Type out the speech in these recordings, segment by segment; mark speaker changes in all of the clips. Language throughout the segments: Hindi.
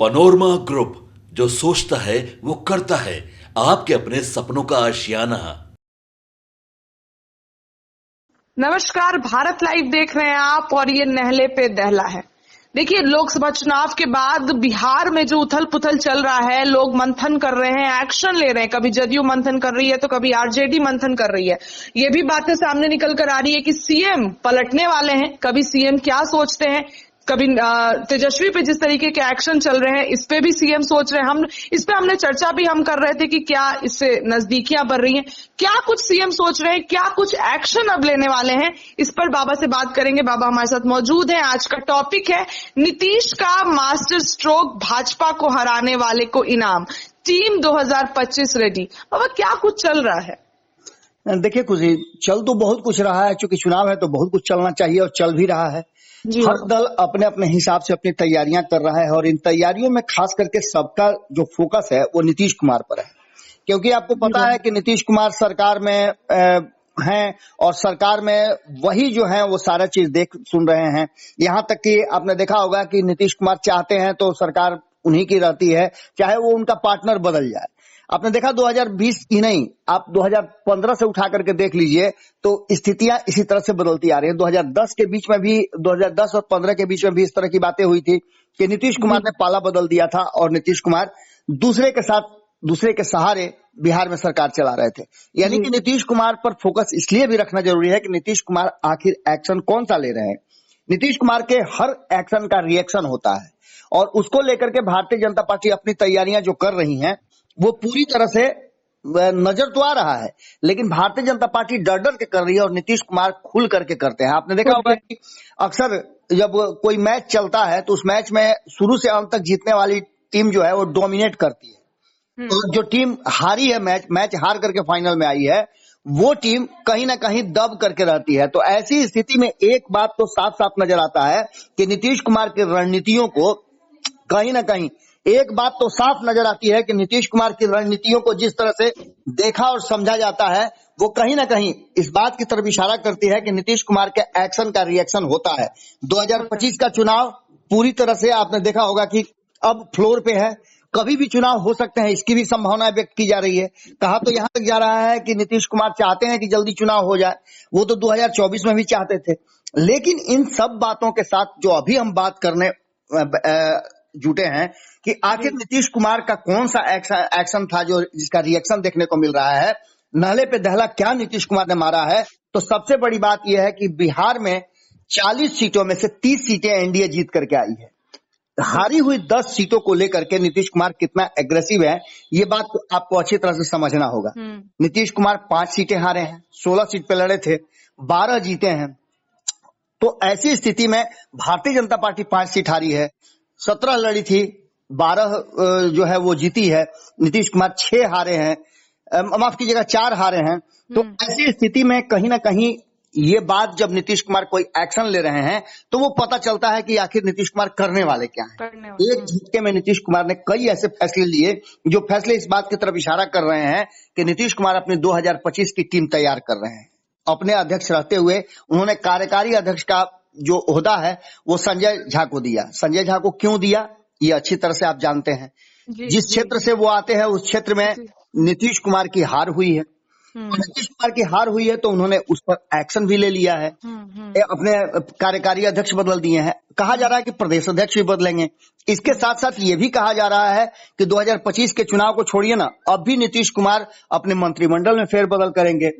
Speaker 1: पनोरमा ग्रुप, जो सोचता है वो करता है। आपके अपने सपनों का आशियाना।
Speaker 2: नमस्कार, भारत लाइव देख रहे हैं आप और ये नहले पे दहला है। देखिए, लोकसभा चुनाव के बाद बिहार में जो उथल पुथल चल रहा है, लोग मंथन कर रहे हैं, एक्शन ले रहे हैं। कभी जदयू मंथन कर रही है तो कभी आरजेडी मंथन कर रही है। ये भी बातें सामने निकल कर आ रही है कि सीएम पलटने वाले हैं। कभी सीएम क्या सोचते हैं, कभी तेजस्वी पे जिस तरीके के एक्शन चल रहे हैं, इस पे भी सीएम सोच रहे हैं। हम इस पे हमने चर्चा भी हम कर रहे थे कि क्या इससे नजदीकियां बढ़ रही हैं, क्या कुछ सीएम सोच रहे हैं, क्या कुछ एक्शन अब लेने वाले हैं। इस पर बाबा से बात करेंगे। बाबा हमारे साथ मौजूद हैं। आज का टॉपिक है नीतीश का मास्टर स्ट्रोक, भाजपा को हराने वाले को इनाम, टीम 2025 रेडी। बाबा, क्या कुछ चल रहा है?
Speaker 3: देखिए, कुछ चल तो बहुत कुछ रहा है। चूंकि चुनाव है तो बहुत कुछ चलना चाहिए और चल भी रहा है। हर दल अपने अपने हिसाब से अपनी तैयारियां कर रहा है और इन तैयारियों में खास करके सबका जो फोकस है वो नीतीश कुमार पर है। क्योंकि आपको पता है कि नीतीश कुमार सरकार में हैं और सरकार में वही जो है वो सारा चीज देख सुन रहे हैं। यहाँ तक कि आपने देखा होगा कि नीतीश कुमार चाहते हैं तो सरकार उन्हीं की रहती है, चाहे वो उनका पार्टनर बदल जाए। आपने देखा 2020 ही नहीं, आप 2015 से उठा करके देख लीजिए तो स्थितियां इसी तरह से बदलती आ रही है। 2010 के बीच में भी, 2010 और 15 के बीच में भी इस तरह की बातें हुई थी कि नीतीश कुमार ने पाला बदल दिया था और नीतीश कुमार दूसरे के साथ, दूसरे के सहारे बिहार में सरकार चला रहे थे। यानी कि नीतीश कुमार पर फोकस इसलिए भी रखना जरूरी है कि नीतीश कुमार आखिर एक्शन कौन सा ले रहे हैं। नीतीश कुमार के हर एक्शन का रिएक्शन होता है और उसको लेकर के भारतीय जनता पार्टी अपनी तैयारियां जो कर रही हैं वो पूरी तरह से नजर तो आ रहा है, लेकिन भारतीय जनता पार्टी डर डर के कर रही है और नीतीश कुमार खुल करके करते हैं। आपने देखा होगा कि अक्सर जब कोई मैच चलता है तो उस मैच में शुरू से अंत तक जीतने वाली टीम जो है वो डोमिनेट करती है। तो जो टीम हारी है, मैच हार करके फाइनल में आई है, वो टीम कहीं ना कहीं दब करके रहती है। तो ऐसी स्थिति में एक बात तो साफ साफ नजर आता है कि नीतीश कुमार की रणनीतियों को कहीं ना कहीं, एक बात तो साफ नजर आती है कि नीतीश कुमार की रणनीतियों को जिस तरह से देखा और समझा जाता है वो कहीं ना कहीं इस बात की तरफ इशारा करती है कि नीतीश कुमार के एक्शन का रिएक्शन होता है। 2025 का चुनाव पूरी तरह से आपने देखा होगा कि अब फ्लोर पे है, कभी भी चुनाव हो सकते हैं, इसकी भी संभावना व्यक्त की जा रही है। कहा तो यहां तक जा रहा है कि नीतीश कुमार चाहते हैं कि जल्दी चुनाव हो जाए, वो तो 2024 में भी चाहते थे। लेकिन इन सब बातों के साथ जो अभी हम बात करने जुटे हैं कि आखिर नीतीश कुमार का कौन सा एक्शन था जो जिसका रिएक्शन देखने को मिल रहा है, नहले पे दहला क्या नीतीश कुमार ने मारा है। तो सबसे बड़ी बात यह है कि बिहार में 40 सीटों में से 30 सीटें एनडीए जीत करके आई है। हारी हुई 10 सीटों को लेकर के नीतीश कुमार कितना एग्रेसिव है, ये बात तो आपको अच्छी तरह से समझना होगा। नीतीश कुमार 5 सीटें हारे हैं, 16 सीट पे लड़े थे, 12 जीते हैं। तो ऐसी स्थिति में भारतीय जनता पार्टी 5 सीट हारी है, 17 लड़ी थी, 12 जो है वो जीती है। नीतीश कुमार 6 हारे हैं, माफ कीजिएगा 4 हारे हैं। तो ऐसी स्थिति में कहीं ना कहीं ये बात, जब नीतीश कुमार कोई एक्शन ले रहे हैं तो वो पता चलता है कि आखिर नीतीश कुमार करने वाले क्या हैं। एक झटके में नीतीश कुमार ने कई ऐसे फैसले लिए जो फैसले इस बात की तरफ इशारा कर रहे हैं कि नीतीश कुमार अपनी 2025 की टीम तैयार कर रहे हैं। अपने अध्यक्ष रहते हुए उन्होंने कार्यकारी अध्यक्ष का जो ओहदा है वो संजय झा को दिया। संजय झा को क्यों दिया ये अच्छी तरह से आप जानते हैं। जिस क्षेत्र से वो आते हैं उस क्षेत्र में नीतीश कुमार की हार हुई है। नीतीश कुमार की हार हुई है तो उन्होंने उस पर एक्शन भी ले लिया है, अपने कार्यकारी अध्यक्ष बदल दिए हैं। कहा जा रहा है कि प्रदेश अध्यक्ष भी बदलेंगे। इसके साथ साथ ये भी कहा जा रहा है कि 2025 के चुनाव को छोड़िए ना, अब भी नीतीश कुमार अपने मंत्रिमंडल में फेरबदल करेंगे।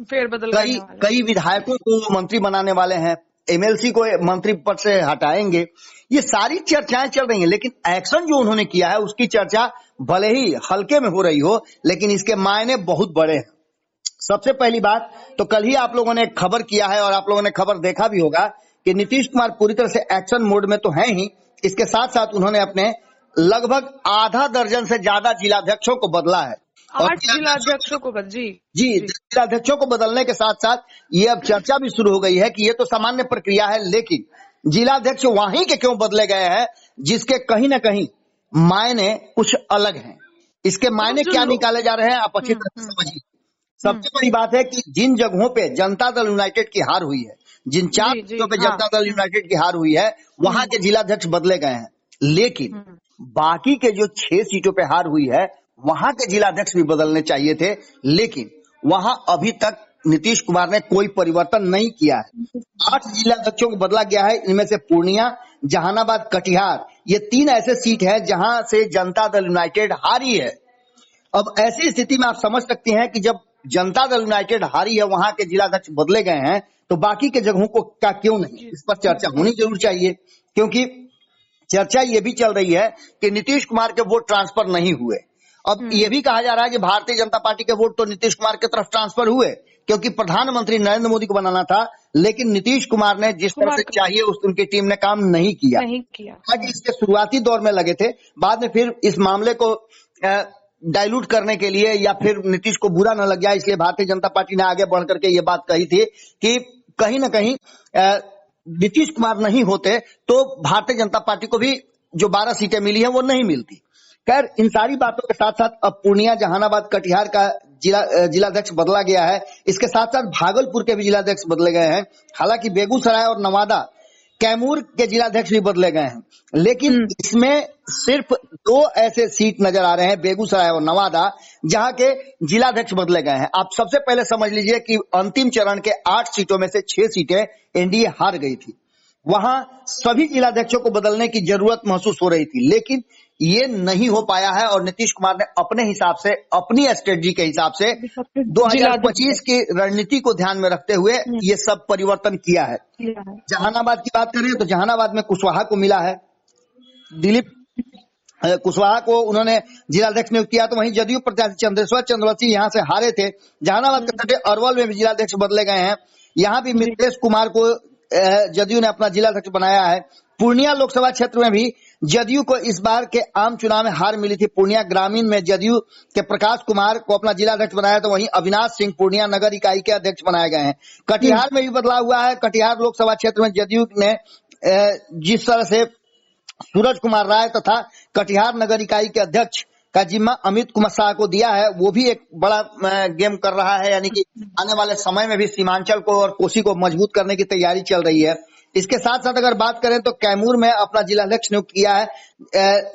Speaker 3: कई विधायकों को मंत्री बनाने वाले हैं, एमएलसी को मंत्री पद से हटाएंगे। ये सारी चर्चाएं चल रही हैं, लेकिन एक्शन जो उन्होंने किया है उसकी चर्चा भले ही हल्के में हो रही हो, लेकिन इसके मायने बहुत बड़े हैं। सबसे पहली बात तो कल ही आप लोगों ने खबर किया है और आप लोगों ने खबर देखा भी होगा कि नीतीश कुमार पूरी तरह से एक्शन मोड में तो है ही, इसके साथ साथ उन्होंने अपने लगभग आधा दर्जन से ज्यादा जिलाध्यक्षों को बदला है।
Speaker 2: 8 जिलाध्यक्षों को जी
Speaker 3: जिलाध्यक्षों को बदलने के साथ साथ ये अब चर्चा भी शुरू हो गई है कि ये तो सामान्य प्रक्रिया है, लेकिन जिलाध्यक्ष वहीं के क्यों बदले गए हैं जिसके कहीं ना कहीं मायने कुछ अलग हैं। इसके मायने क्या निकाले जा रहे हैं आप अच्छी तरह से समझिए। सबसे बड़ी बात है कि जिन जगहों पे जनता दल यूनाइटेड की हार हुई है, जिन 4 सीटों पे जनता दल यूनाइटेड की हार हुई है, वहां के जिलाध्यक्ष बदले गए हैं। लेकिन बाकी के जो 6 सीटों पे हार हुई है वहां के जिलाध्यक्ष भी बदलने चाहिए थे, लेकिन वहां अभी तक नीतीश कुमार ने कोई परिवर्तन नहीं किया है। 8 जिलाध्यक्षों को बदला गया है, इनमें से पूर्णिया, जहानाबाद, कटिहार, ये 3 ऐसे सीट है जहां से जनता दल यूनाइटेड हारी है। अब ऐसी स्थिति में आप समझ सकते हैं कि जब जनता दल यूनाइटेड हारी है, वहां के जिलाध्यक्ष बदले गए हैं, तो बाकी के जगहों को क्या क्यों नहीं, इस पर चर्चा होनी जरूर चाहिए। क्योंकि चर्चा ये भी चल रही है कि नीतीश कुमार के वोट ट्रांसफर नहीं हुए। अब ये भी कहा जा रहा है कि भारतीय जनता पार्टी के वोट तो नीतीश कुमार की तरफ ट्रांसफर हुए, क्योंकि प्रधानमंत्री नरेंद्र मोदी को बनाना था, लेकिन नीतीश कुमार ने जिस तरह से चाहिए उनकी टीम ने काम नहीं किया। आज इसके शुरुआती दौर में लगे थे, बाद में फिर इस मामले को डाइल्यूट करने के लिए या फिर नीतीश को बुरा न लग जाए, इसलिए भारतीय जनता पार्टी ने आगे बढ़ करके ये बात कही थी कि कहीं ना कहीं नीतीश कुमार नहीं होते तो भारतीय जनता पार्टी को भी जो 12 सीटें मिली हैं वो नहीं मिलती। खैर, इन सारी बातों के साथ साथ अब पूर्णिया, जहानाबाद, कटिहार का जिलाध्यक्ष बदला गया है। इसके साथ साथ भागलपुर के भी जिलाध्यक्ष बदले गए हैं। हालांकि बेगूसराय और नवादा, कैमूर के जिलाध्यक्ष भी बदले गए हैं, लेकिन इसमें सिर्फ 2 ऐसे सीट नजर आ रहे हैं, बेगूसराय और नवादा, जहां के जिलाध्यक्ष बदले गए हैं। आप सबसे पहले समझ लीजिए कि अंतिम चरण के 8 सीटों में से 6 सीटें एनडीए हार गई थी। वहां सभी जिलाध्यक्षों को बदलने की जरूरत महसूस हो रही थी, लेकिन ये नहीं हो पाया है और नीतीश कुमार ने अपने हिसाब से, अपनी स्ट्रेटजी के हिसाब से 2025 की रणनीति को ध्यान में रखते हुए ये सब परिवर्तन किया है। जहानाबाद की बात करें तो जहानाबाद में कुशवाहा को मिला है, दिलीप कुशवाहा को उन्होंने जिलाध्यक्ष नियुक्त किया। तो वहीं जदयू प्रत्याशी चंद्रेश्वर चंद्रवंशी यहाँ से हारे थे। जहानाबाद के तटे अरवल में भी जिलाध्यक्ष बदले गए हैं, यहाँ भी मिथिलेश कुमार को जदयू ने अपना जिलाध्यक्ष बनाया है। पूर्णिया लोकसभा क्षेत्र में भी जदयू को इस बार के आम चुनाव में हार मिली थी। पूर्णिया ग्रामीण में जदयू के प्रकाश कुमार को अपना जिलाध्यक्ष बनाया, तो वहीं अविनाश सिंह पूर्णिया नगर इकाई के अध्यक्ष बनाए गए हैं। कटिहार में भी बदलाव हुआ है। कटिहार लोकसभा क्षेत्र में जदयू ने जिस तरह से सूरज कुमार राय तथा कटिहार नगर इकाई के अध्यक्ष का जिम्मा अमित कुमार शाह को दिया है, वो भी एक बड़ा गेम कर रहा है, यानी कि आने वाले समय में भी सीमांचल को और कोसी को मजबूत करने की तैयारी चल रही है। इसके साथ साथ अगर बात करें तो कैमूर में अपना जिलाध्यक्ष नियुक्त किया है।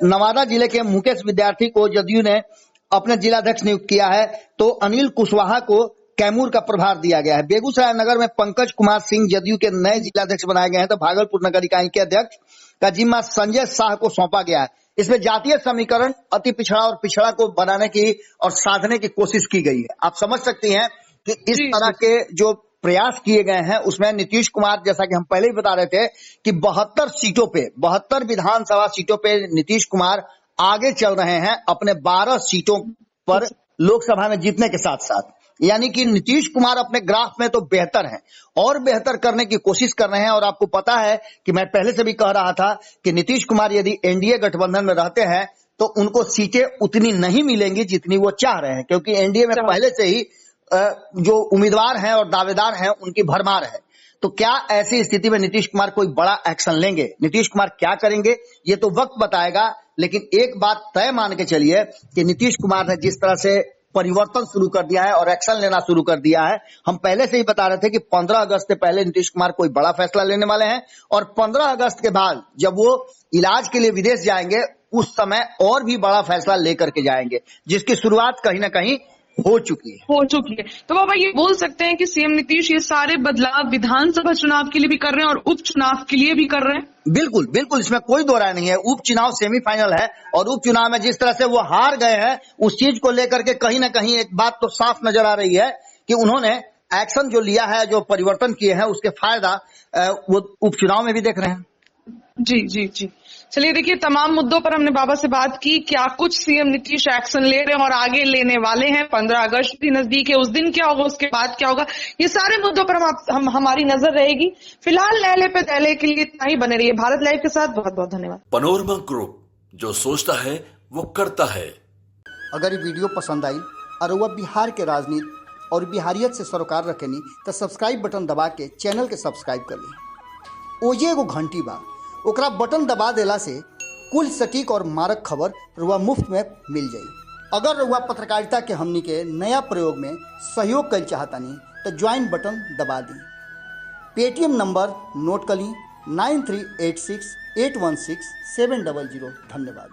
Speaker 3: नवादा जिले के मुकेश विद्यार्थी को जदयू ने अपने जिलाध्यक्ष नियुक्त किया है, तो अनिल कुशवाहा को कैमूर का प्रभार दिया गया है। बेगूसराय नगर में पंकज कुमार सिंह जदयू के नए जिलाध्यक्ष बनाए गए हैं, तो भागलपुर नगर इकाई के अध्यक्ष का जिम्मा संजय शाह को सौंपा गया है। इसमें जातीय समीकरण, अति पिछड़ा और पिछड़ा को बनाने की और साधने की कोशिश की गई है। आप समझ सकती हैं कि इस तरह के जो प्रयास किए गए हैं उसमें नीतीश कुमार, जैसा कि हम पहले ही बता रहे थे कि 72 सीटों पे, 72 विधानसभा सीटों पे नीतीश कुमार आगे चल रहे हैं अपने 12 सीटों पर लोकसभा में जीतने के साथ साथ। यानी कि नीतीश कुमार अपने ग्राफ में तो बेहतर हैं और बेहतर करने की कोशिश कर रहे हैं। और आपको पता है कि मैं पहले से भी कह रहा था कि नीतीश कुमार यदि एनडीए गठबंधन में रहते हैं तो उनको सीटें उतनी नहीं मिलेंगी जितनी वो चाह रहे हैं, क्योंकि एनडीए में पहले से ही जो उम्मीदवार हैं और दावेदार हैं उनकी भरमार है। तो क्या ऐसी स्थिति में नीतीश कुमार कोई बड़ा एक्शन लेंगे? नीतीश कुमार क्या करेंगे ये तो वक्त बताएगा, लेकिन एक बात तय मान के चलिए कि नीतीश कुमार ने जिस तरह से परिवर्तन शुरू कर दिया है और एक्शन लेना शुरू कर दिया है, हम पहले से ही बता रहे थे कि 15 अगस्त से पहले नीतीश कुमार कोई बड़ा फैसला लेने वाले हैं, और 15 अगस्त के बाद जब वो इलाज के लिए विदेश जाएंगे उस समय और भी बड़ा फैसला लेकर के जाएंगे, जिसकी शुरुआत कहीं ना कहीं हो चुकी है।
Speaker 2: तो बाबा ये बोल सकते हैं कि सीएम नीतीश ये सारे बदलाव विधानसभा चुनाव के लिए भी कर रहे हैं और उपचुनाव के लिए भी कर रहे हैं?
Speaker 3: बिल्कुल बिल्कुल, इसमें कोई दो राय नहीं है। उपचुनाव सेमीफाइनल है और उपचुनाव में जिस तरह से वो हार गए हैं उस चीज को लेकर के कहीं ना कहीं एक बात तो साफ नजर आ रही है कि उन्होंने एक्शन जो लिया है, जो परिवर्तन किए हैं, उसके फायदा वो उपचुनाव में भी देख रहे हैं।
Speaker 2: जी जी जी, चलिए देखिए, तमाम मुद्दों पर हमने बाबा से बात की। क्या कुछ सीएम नीतीश एक्शन ले रहे हैं और आगे लेने वाले हैं? 15 अगस्त भी नजदीक है, उस दिन क्या होगा, उसके बाद क्या होगा, ये सारे मुद्दों पर हमारी नजर रहेगी। फिलहाल नहले पे दहले के लिए इतना ही। बने रहिए भारत लाइव के साथ। बहुत बहुत धन्यवाद।
Speaker 1: पनोरमा ग्रुप, जो सोचता है वो करता है।
Speaker 3: अगर ये वीडियो पसंद आई और वह बिहार के राजनीति और बिहारियत से सरोकार रखेनी तो सब्सक्राइब बटन दबा के चैनल के सब्सक्राइब कर ली। ओजे एगो घंटी बा, ओकरा बटन दबा देला से कुल सटीक और मारक खबर रुआ मुफ्त में मिल जाई। अगर रुआ पत्रकारिता के हमनी के नया प्रयोग में सहयोग कर चाहतानी तो ज्वाइन बटन दबा दी। पेटीएम नंबर नोट कर ली 9386816700। धन्यवाद।